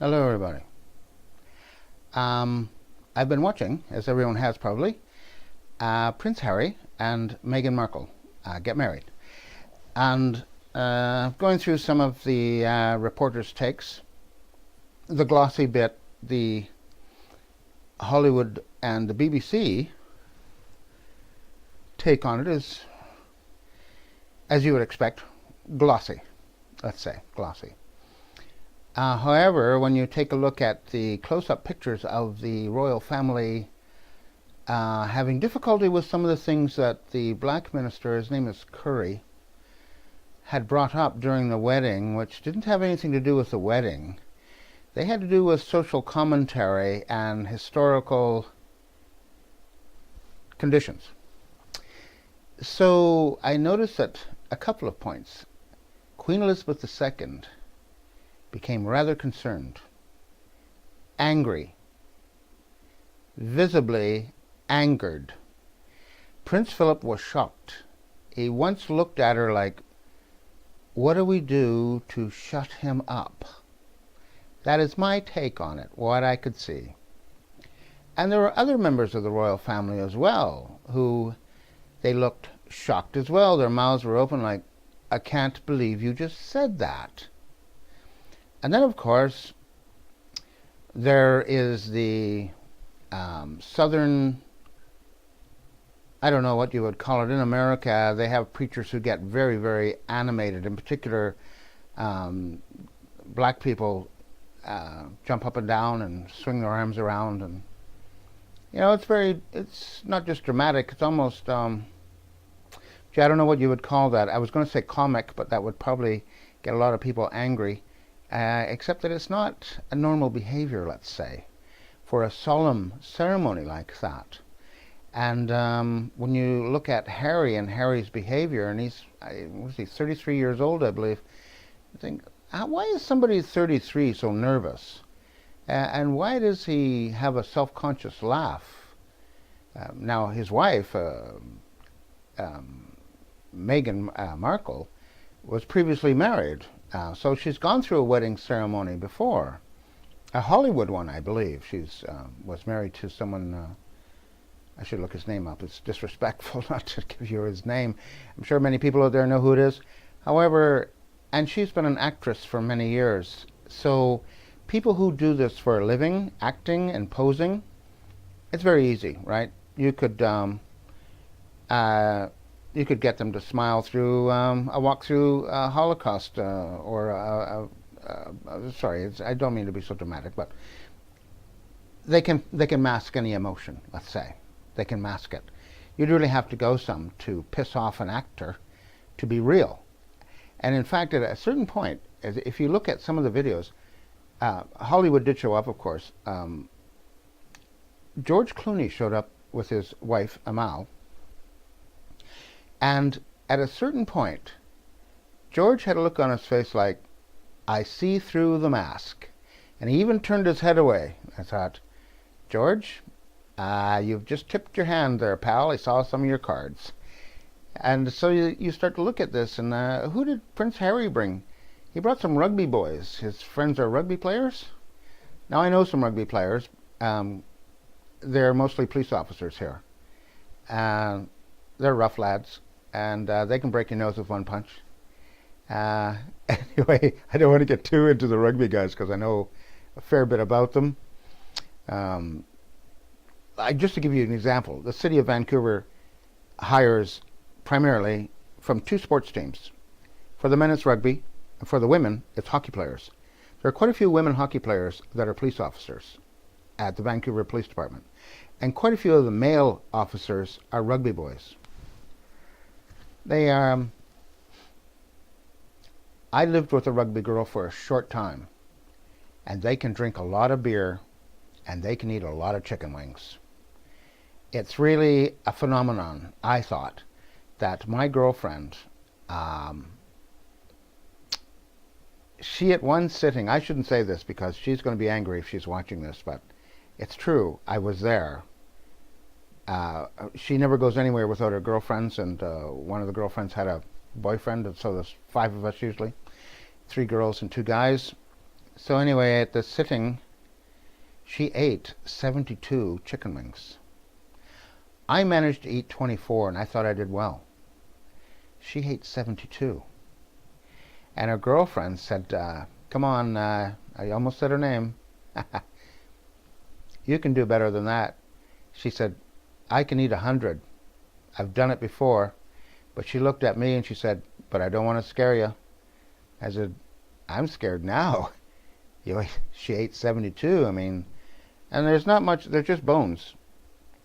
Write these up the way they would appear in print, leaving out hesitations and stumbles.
Hello, everybody. I've been watching, as everyone has probably, Prince Harry and Meghan Markle get married. And going through some of the reporters' takes, the glossy bit, the Hollywood and the BBC take on it is, as you would expect, glossy. Let's say glossy. However, when you take a look at the close-up pictures of the royal family having difficulty with some of the things that the black minister, his name is Curry, had brought up during the wedding, which didn't have anything to do with the wedding. They had to do with social commentary and historical conditions. So I noticed that a couple of points. Queen Elizabeth II became rather concerned, angry, visibly angered. Prince Philip was shocked. He once looked at her like, what do we do to shut him up? That is my take on it, what I could see. And there were other members of the royal family as well, who they looked shocked as well. Their mouths were open like, I can't believe you just said that. And then, of course, there is the southern, I don't know what you would call it. In America, they have preachers who get very, very animated. In particular, black people jump up and down and swing their arms around. And, you know, it's not just dramatic. It's almost, I don't know what you would call that. I was going to say comic, but that would probably get a lot of people angry. Except that it's not a normal behavior, let's say, for a solemn ceremony like that. And when you look at Harry and Harry's behavior, and he's 33 years old, I believe, I think, why is somebody 33 so nervous? And why does he have a self-conscious laugh? Now, his wife, Meghan Markle, was previously married. So she's gone through a wedding ceremony before, a Hollywood one, I believe. She's was married to someone. I should look his name up. It's disrespectful not to give you his name. I'm sure many people out there know who it is. However, and she's been an actress for many years. So people who do this for a living, acting and posing, it's very easy, right? You could get them to smile through a walk through a Holocaust sorry, I don't mean to be so dramatic, but they can mask any emotion. Let's say they can mask it. You'd really have to go some to piss off an actor to be real. And in fact, at a certain point, if you look at some of the videos, Hollywood did show up, of course. George Clooney showed up with his wife Amal. And at a certain point, George had a look on his face like, I see through the mask. And he even turned his head away. I thought, George, you've just tipped your hand there, pal. I saw some of your cards. And so you start to look at this, and who did Prince Harry bring? He brought some rugby boys. His friends are rugby players. Now, I know some rugby players. They're mostly police officers here. They're rough lads, and they can break your nose with one punch. Anyway, I don't want to get too into the rugby guys because I know a fair bit about them. Just to give you an example, the city of Vancouver hires primarily from two sports teams. For the men, it's rugby, and for the women, it's hockey players. There are quite a few women hockey players that are police officers at the Vancouver Police Department, and quite a few of the male officers are rugby boys. They are. I lived with a rugby girl for a short time, and they can drink a lot of beer, and they can eat a lot of chicken wings. It's really a phenomenon, I thought, that my girlfriend, she at one sitting, I shouldn't say this because she's going to be angry if she's watching this, but it's true, I was there. She never goes anywhere without her girlfriends, and one of the girlfriends had a boyfriend, and so there's 5 of us usually, 3 girls and 2 guys. So anyway, at the sitting, she ate 72 chicken wings. I managed to eat 24, and I thought I did well. She ate 72. And her girlfriend said, come on, I almost said her name. You can do better than that. She said, I can eat 100. I've done it before. But she looked at me and she said, but I don't want to scare you. I said, I'm scared now. She ate 72. I mean, and there's not much, they're just bones.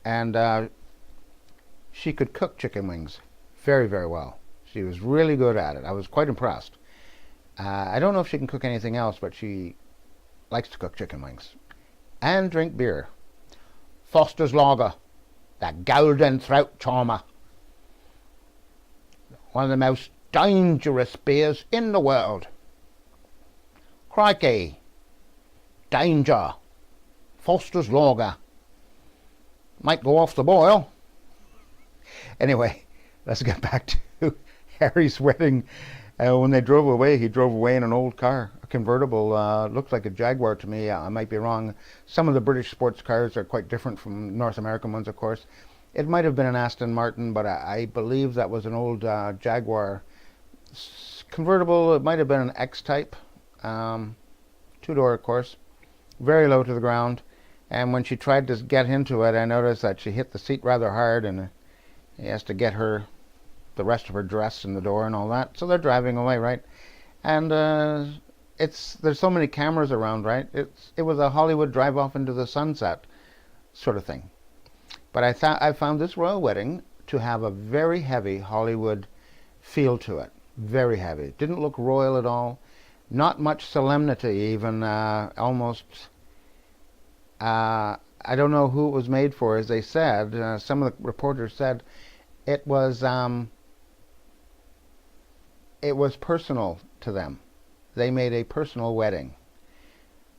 And she could cook chicken wings very, very well. She was really good at it. I was quite impressed. I don't know if she can cook anything else, but she likes to cook chicken wings. And drink beer. Foster's Lager, the golden throat charmer. One of the most dangerous beers in the world. Crikey. Danger. Foster's Lager. Might go off the boil. Anyway, let's get back to Harry's wedding. When they drove away, he drove away in an old car, a convertible. Looked like a Jaguar to me. I might be wrong. Some of the British sports cars are quite different from North American ones, of course. It might have been an Aston Martin, but I believe that was an old Jaguar convertible. It might have been an X-type, two-door, of course, very low to the ground. And when she tried to get into it, I noticed that she hit the seat rather hard, and he has to get her the rest of her dress in the door and all that. So they're driving away, right? And there's so many cameras around, right? It was a Hollywood drive off into the sunset sort of thing. But I found this royal wedding to have a very heavy Hollywood feel to it. Very heavy. It didn't look royal at all. Not much solemnity even. Almost. I don't know who it was made for, as they said. Some of the reporters said it was personal to them. They made a personal wedding,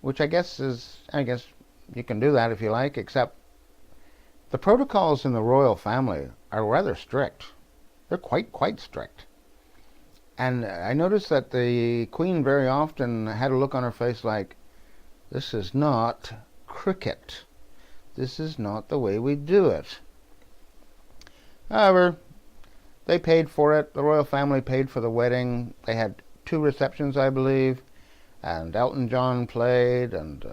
which I guess you can do that if you like, except the protocols in the royal family are rather strict. They're quite strict. And I noticed that the Queen very often had a look on her face like, this is not cricket. This is not the way we do it. However, they paid for it. The royal family paid for the wedding. They had 2 receptions, I believe, and Elton John played, and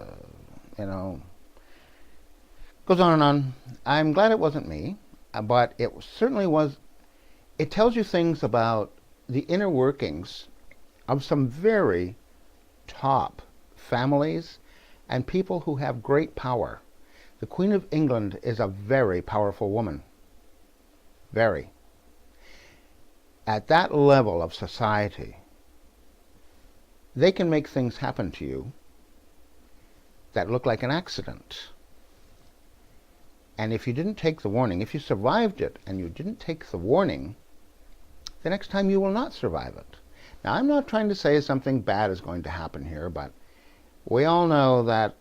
goes on and on. I'm glad it wasn't me, but it certainly was. It tells you things about the inner workings of some very top families and people who have great power. The Queen of England is a very powerful woman. Very. At that level of society, they can make things happen to you that look like an accident. And if you didn't take the warning, if you survived it and you didn't take the warning, the next time you will not survive it. Now, I'm not trying to say something bad is going to happen here, but we all know that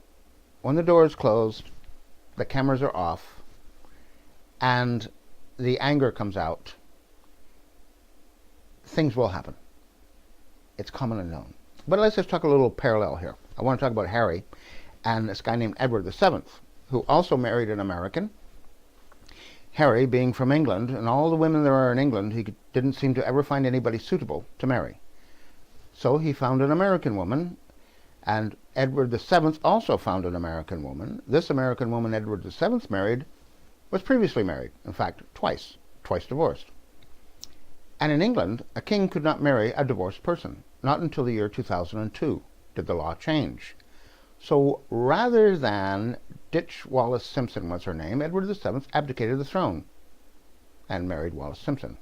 when the door is closed, the cameras are off, and the anger comes out, things will happen. It's common and known. But let's just talk a little parallel here. I want to talk about Harry and this guy named Edward VII, who also married an American. Harry, being from England, and all the women there are in England, he didn't seem to ever find anybody suitable to marry. So he found an American woman, and Edward VII also found an American woman. This American woman Edward VII married was previously married, in fact, twice divorced. And in England, a king could not marry a divorced person. Not until the year 2002 did the law change. So rather than ditch Wallis Simpson, was her name, Edward VII abdicated the throne and married Wallis Simpson.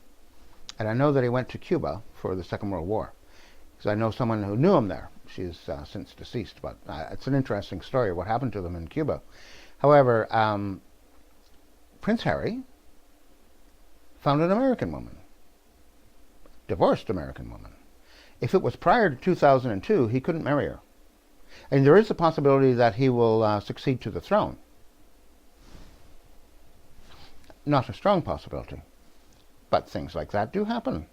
And I know that he went to Cuba for the Second World War, because I know someone who knew him there. She's since deceased, but it's an interesting story what happened to them in Cuba. However, Prince Harry found an American woman, divorced American woman. If it was prior to 2002, he couldn't marry her. And there is a possibility that he will succeed to the throne. Not a strong possibility, but things like that do happen.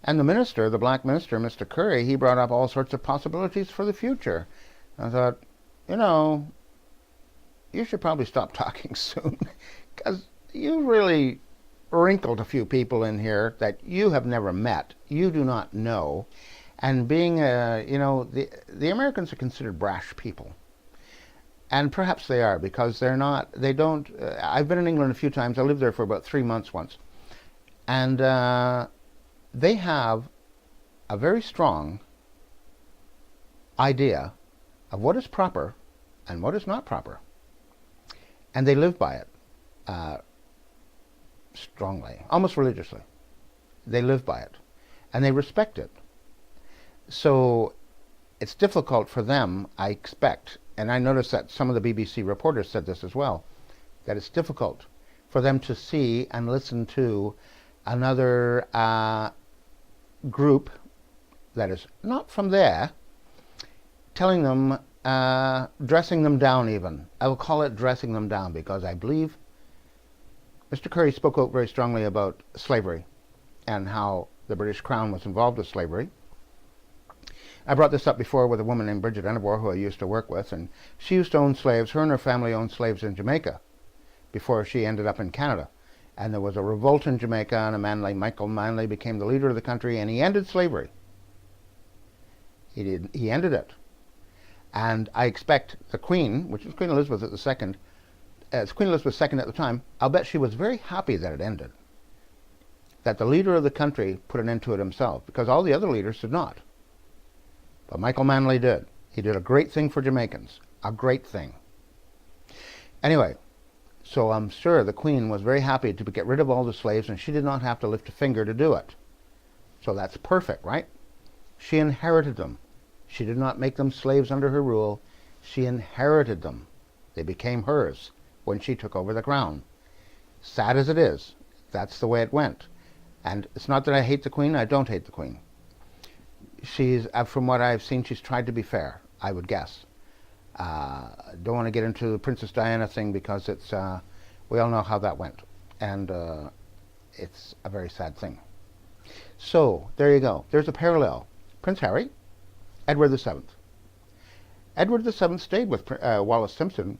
And the minister, the black minister, Mr. Curry, he brought up all sorts of possibilities for the future. I thought, you know, you should probably stop talking soon, because you really wrinkled a few people in here that you have never met, you do not know, and being the Americans are considered brash people, and perhaps they are, because they don't. I've been in England a few times. I lived there for about 3 months once, and they have a very strong idea of what is proper and what is not proper, and they live by it strongly, almost religiously. They live by it, and they respect it. So it's difficult for them, I expect, and I noticed that some of the BBC reporters said this as well, that it's difficult for them to see and listen to another group that is not from there telling them, dressing them down even. I will call it dressing them down, because I believe Mr. Curry spoke out very strongly about slavery and how the British Crown was involved with slavery. I brought this up before with a woman named Bridget Enabor, who I used to work with, and she used to own slaves. Her and her family owned slaves in Jamaica before she ended up in Canada. And there was a revolt in Jamaica, and a man like Michael Manley became the leader of the country, and he ended slavery. He ended it. And I expect the Queen, which was Queen Elizabeth II, as Queen Elizabeth II at the time, I'll bet she was very happy that it ended. That the leader of the country put an end to it himself, because all the other leaders did not. But Michael Manley did. He did a great thing for Jamaicans. A great thing. Anyway, so I'm sure the Queen was very happy to get rid of all the slaves, and she did not have to lift a finger to do it. So that's perfect, right? She inherited them. She did not make them slaves under her rule. She inherited them. They became hers when she took over the crown. Sad as it is, that's the way it went. And it's not that I hate the Queen. I don't hate the Queen. She's, from what I've seen, she's tried to be fair, I would guess. Don't want to get into the Princess Diana thing, because it's we all know how that went, and it's a very sad thing. So there you go. There's a parallel. Prince Harry, Edward VII. Edward VII stayed with Wallis Simpson,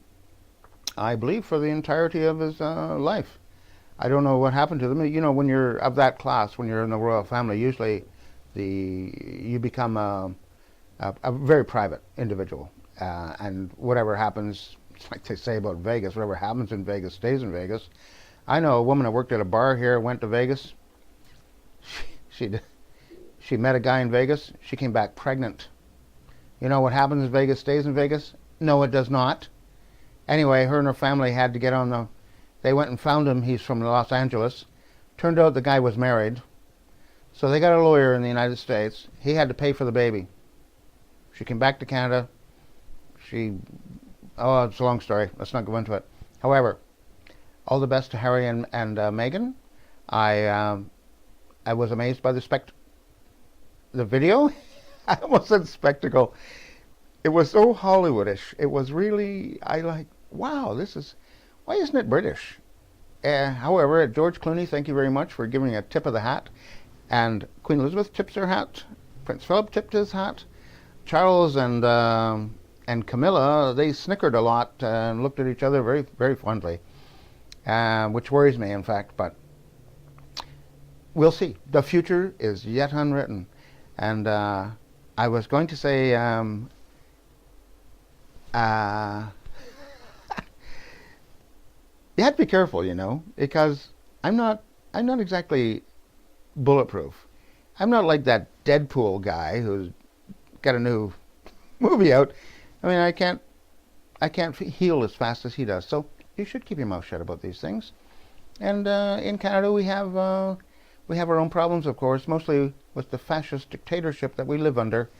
I believe, for the entirety of his life. I don't know what happened to them. You know, when you're of that class, when you're in the royal family, usually you become a very private individual. And whatever happens, like they say about Vegas, whatever happens in Vegas stays in Vegas. I know a woman that worked at a bar here, went to Vegas. She met a guy in Vegas. She came back pregnant. You know what happens in Vegas stays in Vegas? No, it does not. Anyway, her and her family had to get on the... They went and found him. He's from Los Angeles. Turned out the guy was married. So they got a lawyer in the United States. He had to pay for the baby. She came back to Canada. Oh, it's a long story. Let's not go into it. However, all the best to Harry and Meghan. I was amazed by the video. I almost said spectacle. It was so Hollywoodish. It was really, wow, why isn't it British? However, George Clooney, thank you very much for giving a tip of the hat. And Queen Elizabeth tips her hat. Prince Philip tipped his hat. Charles and Camilla, they snickered a lot and looked at each other very, very fondly, which worries me, in fact, but we'll see. The future is yet unwritten. And I was going to say, you have to be careful, you know, because I'm not exactly bulletproof. I'm not like that Deadpool guy who's got a new movie out. I mean, I can't heal as fast as he does. So you should keep your mouth shut about these things. And in Canada, we have our own problems, of course, mostly with the fascist dictatorship that we live under,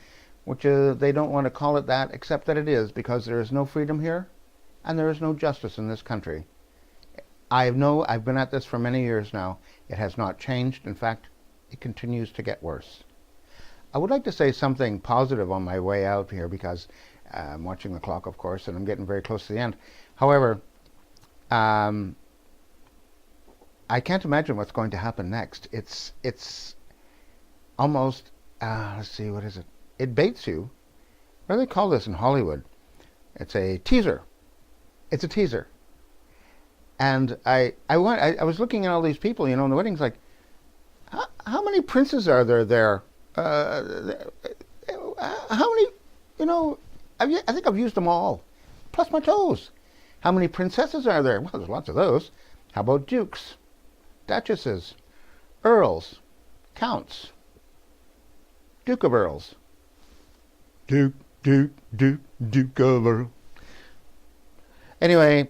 which they don't want to call it that, except that it is, because there is no freedom here, and there is no justice in this country. I've been at this for many years now. It has not changed. In fact, it continues to get worse. I would like to say something positive on my way out here, because I'm watching the clock, of course, and I'm getting very close to the end. However, I can't imagine what's going to happen next. It's almost, let's see, what is it? It baits you. What do they call this in Hollywood? It's a teaser. It's a teaser. And I was looking at all these people, in the weddings, like, how many princes are there? How many, I think I've used them all, plus my toes. How many princesses are there? Well, there's lots of those. How about dukes, duchesses, earls, counts, Duke of Earls. Duke of Earl. Anyway,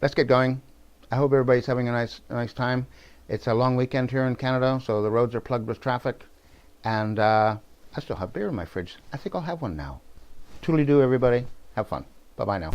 let's get going. I hope everybody's having a nice time. It's a long weekend here in Canada, so the roads are plugged with traffic. And I still have beer in my fridge. I think I'll have one now. Toodly-doo, everybody. Have fun. Bye-bye now.